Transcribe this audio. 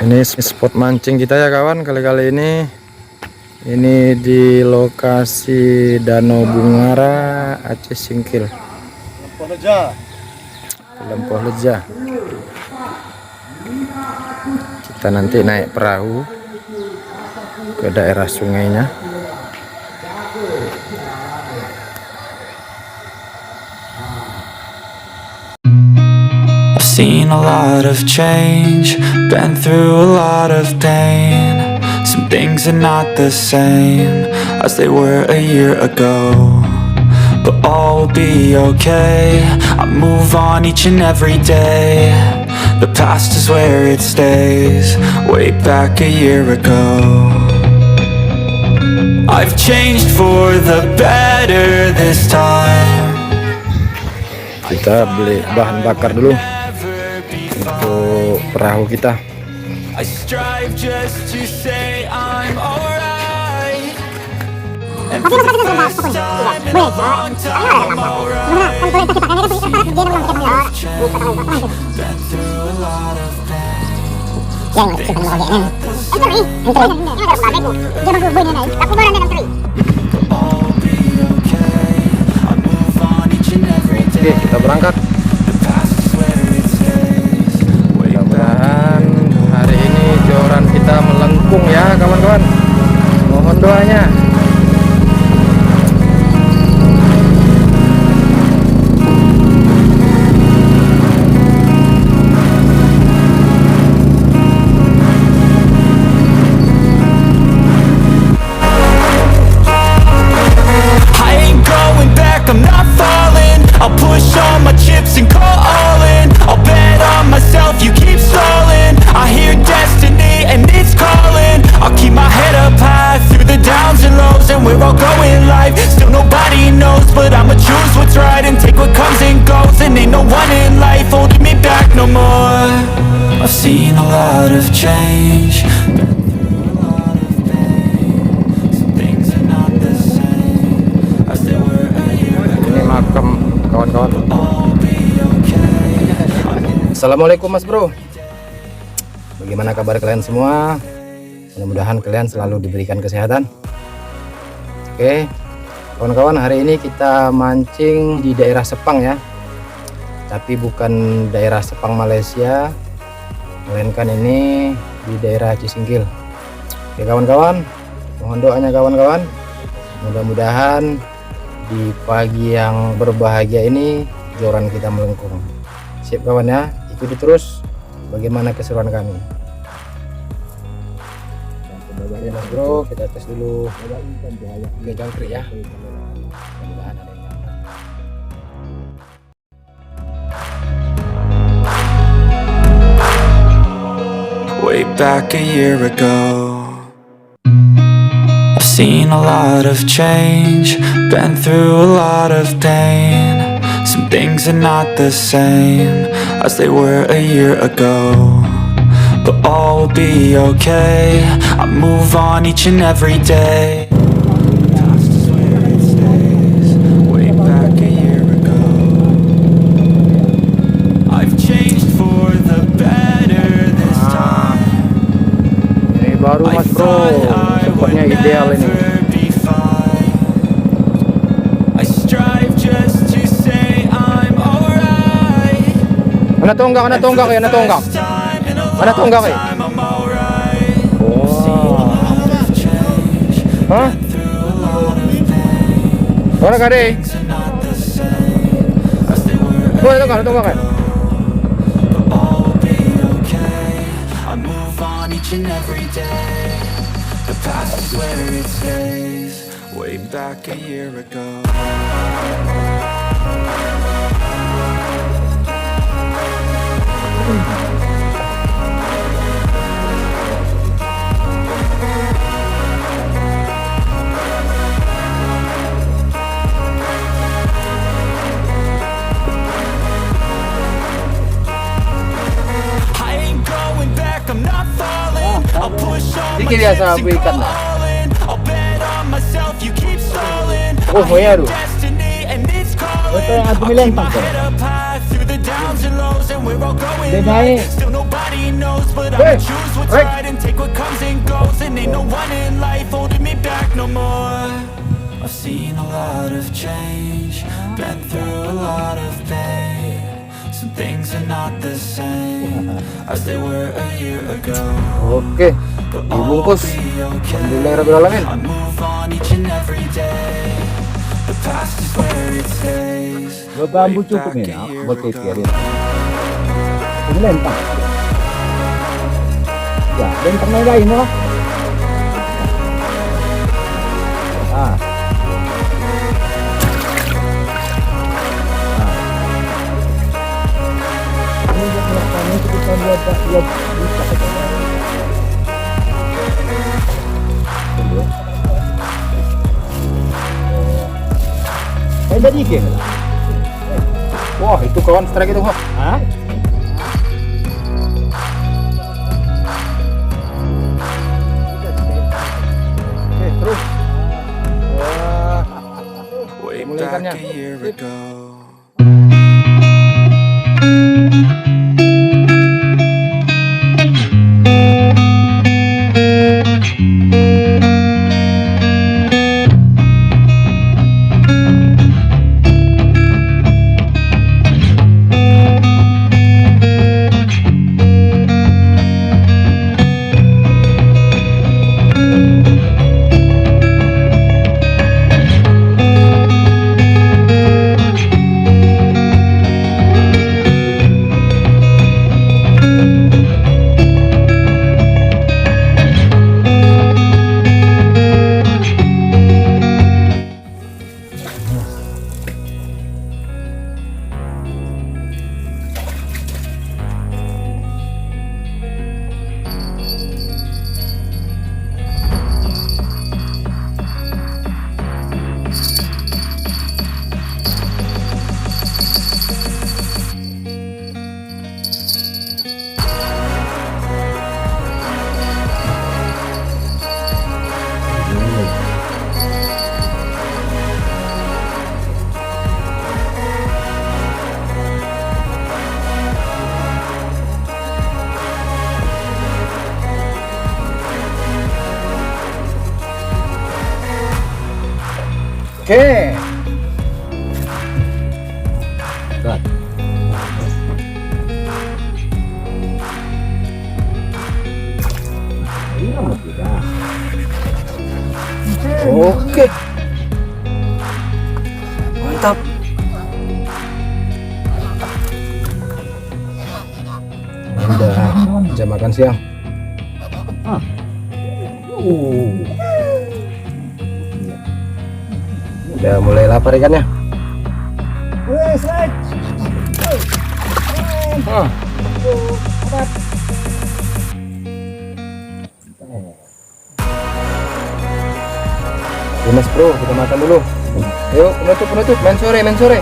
Ini spot mancing kita ya kawan, kali-kali ini di lokasi Danau Bungara Aceh Singkil, Lempoh Leja. Kita nanti naik perahu ke daerah sungainya. Seen a lot of change, been through a lot of pain. Some things are not the same as they were a year ago, but all will be okay. I move on each and every day. The past is where it stays, way back a year ago. I've changed for the better this time. Kita beli bahan bakar dulu untuk perahu kita. I strive just to say I'm alright. And for the first time in a long time I'm alright. Been through a lot of pain. All be okay. I move on each and every day. Oke, kita berangkat. The past is where it stays. Mudah-mudahan hari ini joran kita melengkung ya kawan-kawan. Mohon doanya. I ain't going back, I'm not falling. I'll push all my chips and call all in. I'll bet on myself, you keep stalling. I hear destiny and it's calling. I'll keep my head up high through the downs and lows, and we're all going live. Still nobody knows, but I'ma choose what's right and take what comes and goes. And ain't no one in life holding me back no more. I've seen a lot of change, been through a lot of pain. Some things are not the same as they were a year ago. Ini makam kawan-kawan. All be okay. Assalamualaikum Mas Bro. Bagaimana kabar kalian semua? Mudah-mudahan kalian selalu diberikan kesehatan. Oke, kawan-kawan, hari ini kita mancing di daerah Sepang ya. Tapi bukan daerah Sepang Malaysia, melainkan ini di daerah Aceh Singkil. Oke kawan-kawan, mohon doanya kawan-kawan. Mudah-mudahan di pagi yang berbahagia ini joran kita melengkung. Siap kawan ya, ikuti terus bagaimana keseruan kami. Oke Mas Bro, kita tes dulu ke jangkrik ya. Mudah-mudahan ada yang nyampe. Way back a year ago, I've seen a lot of change, been through a lot of pain. Some things are not the same as they were a year ago, but all will be okay. I move on each and every day. Past is where it stays, way back a year ago. I've changed for the better this time. Ini baru Mas Bro, tempatnya ideal ini. Mana tonggak ya, mana tonggak. Mana tonggak ya? Wow. Hah? Mana kade? Oh, ada tonggak ya? The past is where it stays, way back a year ago. I ain't going back, I'm not falling. I'll push all my Sikit dia chips sa and ikan go na. all in. I'll bet on myself, you keep stalling. Oh, I hear mayroon. destiny and it's calling. Ito ang I'll atumilan keep my pa. head up high through the downs and lows, and we're all going Di ba live. eh? Still nobody knows, but Hey. I choose what's ride and take what comes and goes, and ain't no one in life holding me back no more. I've seen a lot of change, been through a lot of pain. Some things are not the same as they were a year ago. Oke, dibungkus. Alhamdulillahirrahmanirrahim. I move on each and every day. The past is where it stays. Bambu cukup nih nak buat kekirin. Ini lempang. Ya, lempang lain lah. Ah. Ini kita buat bisa kita. Tadi ke? Wah, itu kawan strike itu, Pak. Hah? Oke, terus. Wah, Way mulai back ikannya. a year Sip. ago. Oke. Berat. Ini nomor 3. Oke. Mantap. Udah jam makan siang. Udah mulai lapar ikannya. Ah. Mas bro, kita makan dulu. Yuk, penutup, main sore.